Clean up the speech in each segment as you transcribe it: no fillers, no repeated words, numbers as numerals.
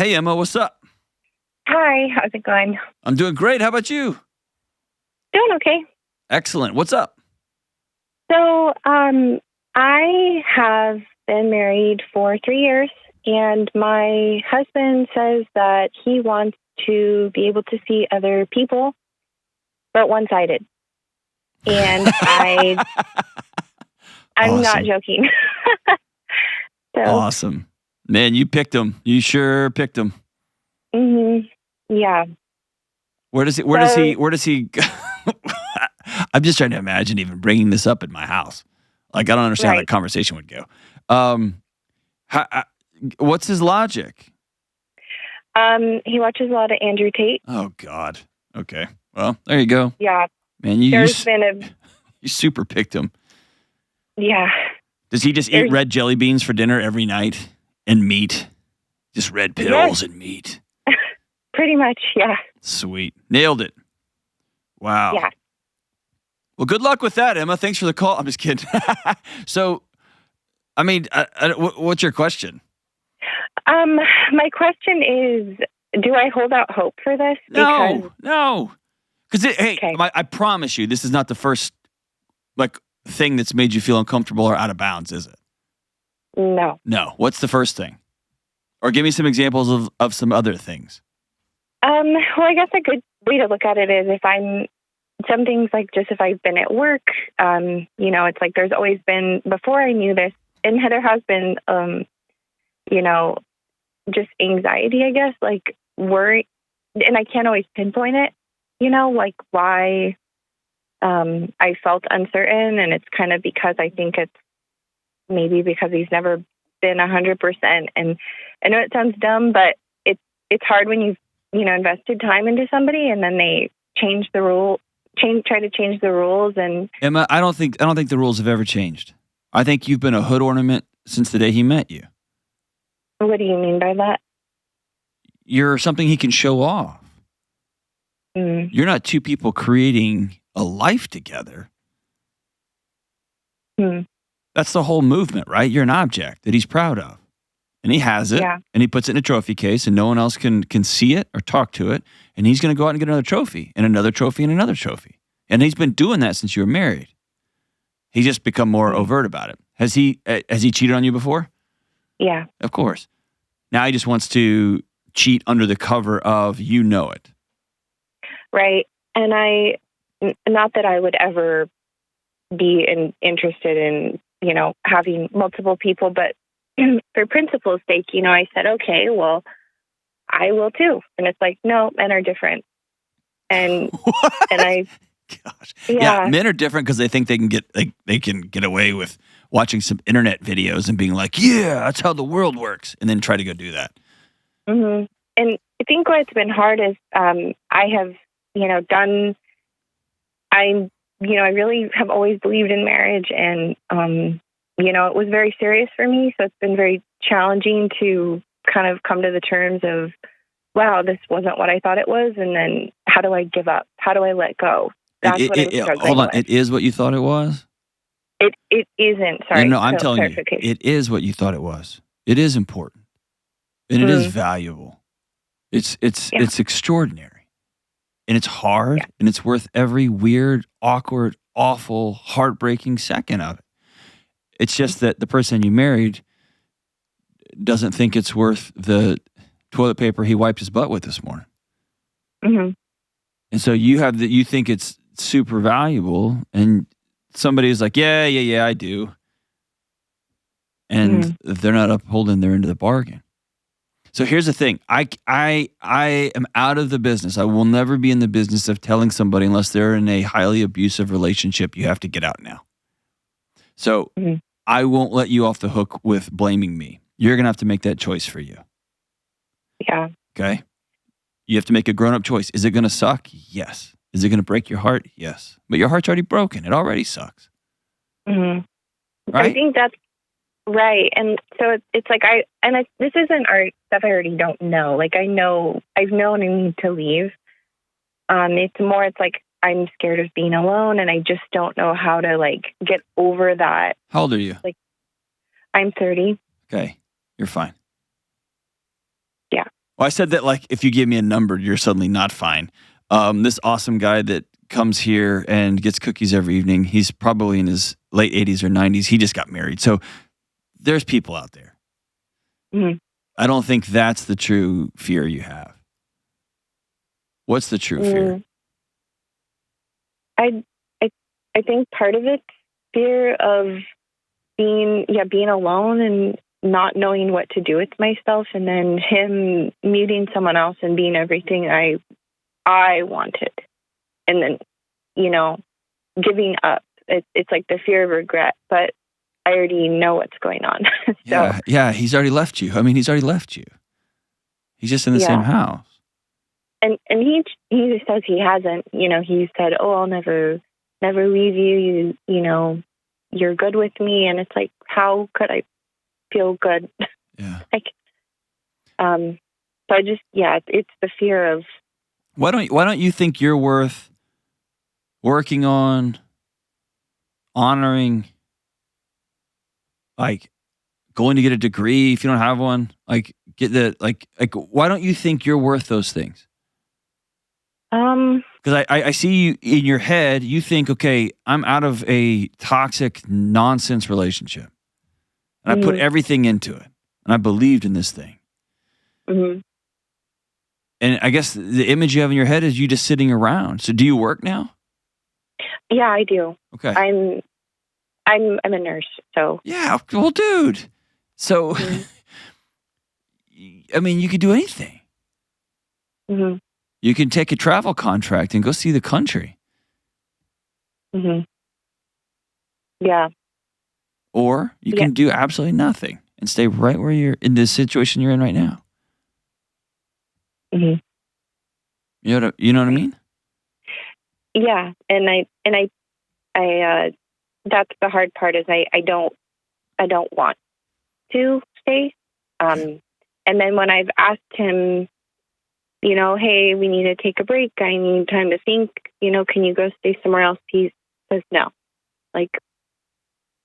Hey, Emma, what's up? Hi, how's it going? I'm doing great. How about you? Doing okay. Excellent. What's up? So, I have been married for 3 years, and my husband says that he wants to be able to see other people, but one-sided. And I'm not Awesome. joking. So, Awesome. Man, you picked him. You sure picked him. yeah. Where does he I'm just trying to imagine even bringing this up in my house. Like, I don't understand how that Right. conversation would go. What's his logic? He watches a lot of Andrew Tate. Oh, God. Okay. Well, there you go. Yeah. Man, There's been you super picked him. yeah. Does he just eat red jelly beans for dinner every night and meat? Just red pills and meat. Pretty much, yeah. Sweet. Nailed it. Wow. Yeah. Well, good luck with that, Emma. Thanks for the call. I'm just kidding. So, I mean, what's your question? My question is, do I hold out hope for this? No. Because, hey, Okay. I promise you, this is not the first, thing that's made you feel uncomfortable or out of bounds, is it? No. No. What's the first thing? Or give me some examples of some other things. Well, I guess a good way to look at it is some things like just if I've been at work, it's like there's always been, before I knew this, and there has been, just anxiety, I guess, like worry, and I can't always pinpoint it, like why I felt uncertain, and it's kind of because I think it's maybe because he's never been 100%, and I know it sounds dumb, but it's hard when you've, invested time into somebody and then they try to change the rules. And Emma, I don't think the rules have ever changed. I think you've been a hood ornament since the day he met you. What do you mean by that? You're something he can show off. Mm. You're not two people creating a life together. That's the whole movement, right? You're an object that he's proud of. And he has it, and he puts it in a trophy case, and no one else can see it or talk to it. And he's going to go out and get another trophy, and another trophy, and another trophy. And he's been doing that since you were married. He's just become more overt about it. Has he cheated on you before? Yeah. Of course. Now he just wants to cheat under the cover of it. Right. And not that I would ever be interested in, having multiple people, but for principle's sake, I said, okay, well, I will too. And it's like, no, men are different. And what? And gosh, yeah, men are different because they think they can get away with watching some internet videos and being like, yeah, that's how the world works, and then try to go do that. Mm-hmm. And I think what's been hard is I have, I really have always believed in marriage, and it was very serious for me. So it's been very challenging to kind of come to the terms of, wow, this wasn't what I thought it was. And then how do I give up? How do I let go? That's what I'm struggling hold on. with. It is what you thought it was? It isn't. Sorry. No, I'm telling you, it is what you thought it was. It is important. And it is valuable. It's extraordinary. And it's hard. And it's worth every weird, awkward, awful, heartbreaking second of it. It's just that the person you married doesn't think it's worth the toilet paper he wiped his butt with this morning. Mm-hmm. And so you think it's super valuable, and somebody's like, yeah, I do. And they're not upholding their end of the bargain. So here's the thing. I am out of the business. I will never be in the business of telling somebody, unless they're in a highly abusive relationship, you have to get out now. So I won't let you off the hook with blaming me. You're going to have to make that choice for you. Yeah. Okay? You have to make a grown-up choice. Is it going to suck? Yes. Is it going to break your heart? Yes. But your heart's already broken. It already sucks. Mm-hmm. Right? I think that's right. And so it's like this isn't stuff I already don't know. Like I've known I need to leave. It's like I'm scared of being alone, and I just don't know how to get over that. How old are you? I'm 30. Okay. You're fine. Yeah. Well, I said that like if you give me a number, you're suddenly not fine. This awesome guy that comes here and gets cookies every evening, he's probably in his late 80s or 90s. He just got married. So there's people out there. Mhm. I don't think that's the true fear you have. What's the true fear? I think part of it's fear of being alone and not knowing what to do with myself, and then him meeting someone else and being everything I wanted, and then giving up. It's like the fear of regret, but I already know what's going on. So, yeah, he's already left you. I mean, he's already left you. He's just in the same house. And he just says he hasn't. He said, "Oh, I'll never leave you. You're good with me." And it's like, how could I feel good? Yeah. So I just, it's the fear of. Why don't you think you're worth working on, honoring, like going to get a degree if you don't have one, like get the like why don't you think you're worth those things? Because I see you in your head, you think, okay, I'm out of a toxic nonsense relationship. And I put everything into it. And I believed in this thing. Mm-hmm. And I guess the image you have in your head is you just sitting around. So do you work now? Yeah, I do. Okay. I'm a nurse, so. Yeah, well, dude. So, I mean, you could do anything. Mm-hmm. You can take a travel contract and go see the country. Mm-hmm. Yeah. Or you can do absolutely nothing and stay right where you're in the situation you're in right now. Mm-hmm. You know what I mean? Yeah, and I that's the hard part is I don't want to stay. And then when I've asked him, hey, we need to take a break. I need time to think. Can you go stay somewhere else? He says no. Like,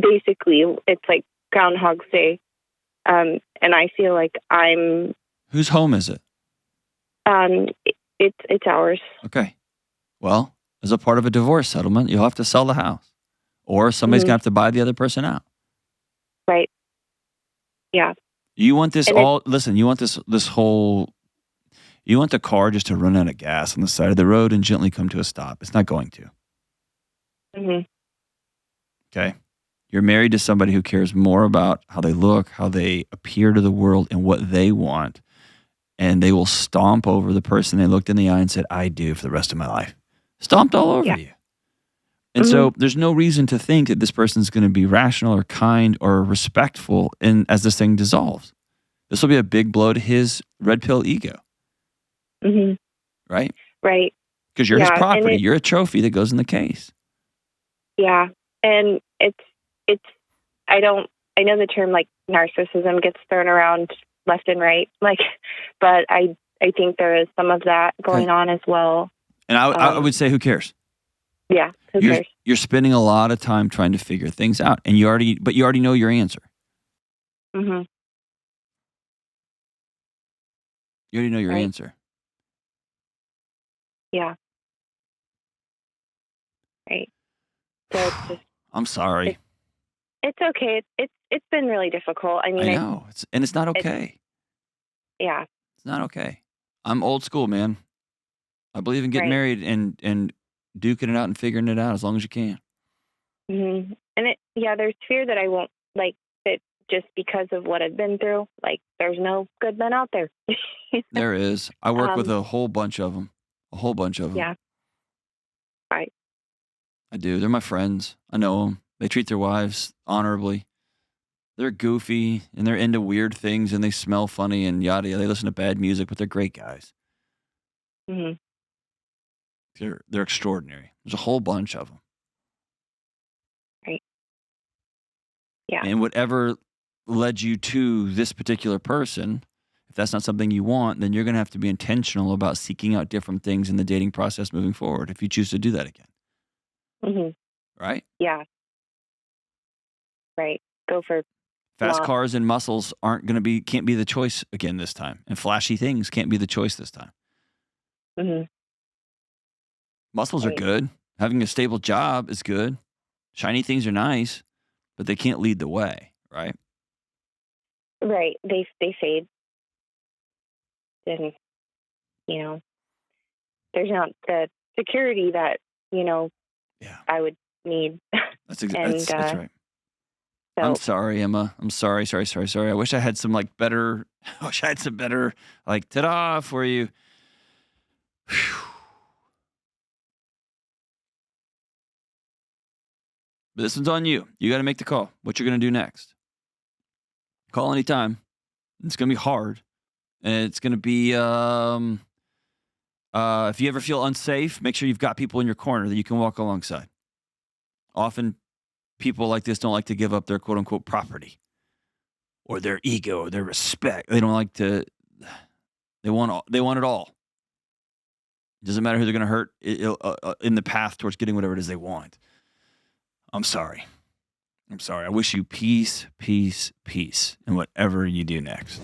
basically, it's like Groundhog's Day. And I feel like I'm. Whose home is it? It's ours. Okay. Well, as a part of a divorce settlement, you'll have to sell the house, or somebody's gonna have to buy the other person out. Right. Yeah. You want this listen, you want this whole. You want the car just to run out of gas on the side of the road and gently come to a stop. It's not going to. Mm-hmm. Okay. You're married to somebody who cares more about how they look, how they appear to the world, and what they want. And they will stomp over the person they looked in the eye and said, I do for the rest of my life. Stomped all over you. And so there's no reason to think that this person's going to be rational or kind or respectful as this thing dissolves. This will be a big blow to his red pill ego. Mm-hmm. Right? Right. Because you're his property. You're a trophy that goes in the case. Yeah. And I know the term like narcissism gets thrown around left and right, but I think there is some of that going on as well. And I would say, who cares? Yeah, who cares? You're spending a lot of time trying to figure things out, and you already know your answer. Mm-hmm. You already know your answer. Yeah. Right. So it's just. I'm sorry. It's okay. It's been really difficult. I mean, I know, it's not okay. Yeah. It's not okay. I'm old school, man. I believe in getting married and duking it out and figuring it out as long as you can. Mm-hmm. And there's fear that I won't that just because of what I've been through. Like, there's no good men out there. There is. I work with a whole bunch of them. Yeah. Right. I do. They're my friends. I know them. They treat their wives honorably. They're goofy and they're into weird things and they smell funny and yada yada. They listen to bad music, but they're great guys. Mm-hmm. They're extraordinary. There's a whole bunch of them. Right. Yeah. And whatever led you to this particular person, if that's not something you want, then you're going to have to be intentional about seeking out different things in the dating process moving forward if you choose to do that again. Mm-hmm. Right? Yeah. Right. Go for Fast cars and muscles can't be the choice again this time. And flashy things can't be the choice this time. Mm-hmm. Muscles are good. Having a stable job is good. Shiny things are nice, but they can't lead the way, right? Right. They fade. And, there's not the security that, I would need. That's right. So, I'm sorry, Emma. I'm sorry. I wish I had some better, ta-da for you. Whew. But this one's on you. You got to make the call. What you're going to do next. Call anytime. It's going to be hard. And it's going to be, if you ever feel unsafe, make sure you've got people in your corner that you can walk alongside. Often people like this don't like to give up their quote unquote property or their ego or their respect. They don't like to, they want it all. It doesn't matter who they're going to hurt in the path towards getting whatever it is they want. I'm sorry. I wish you peace in whatever you do next.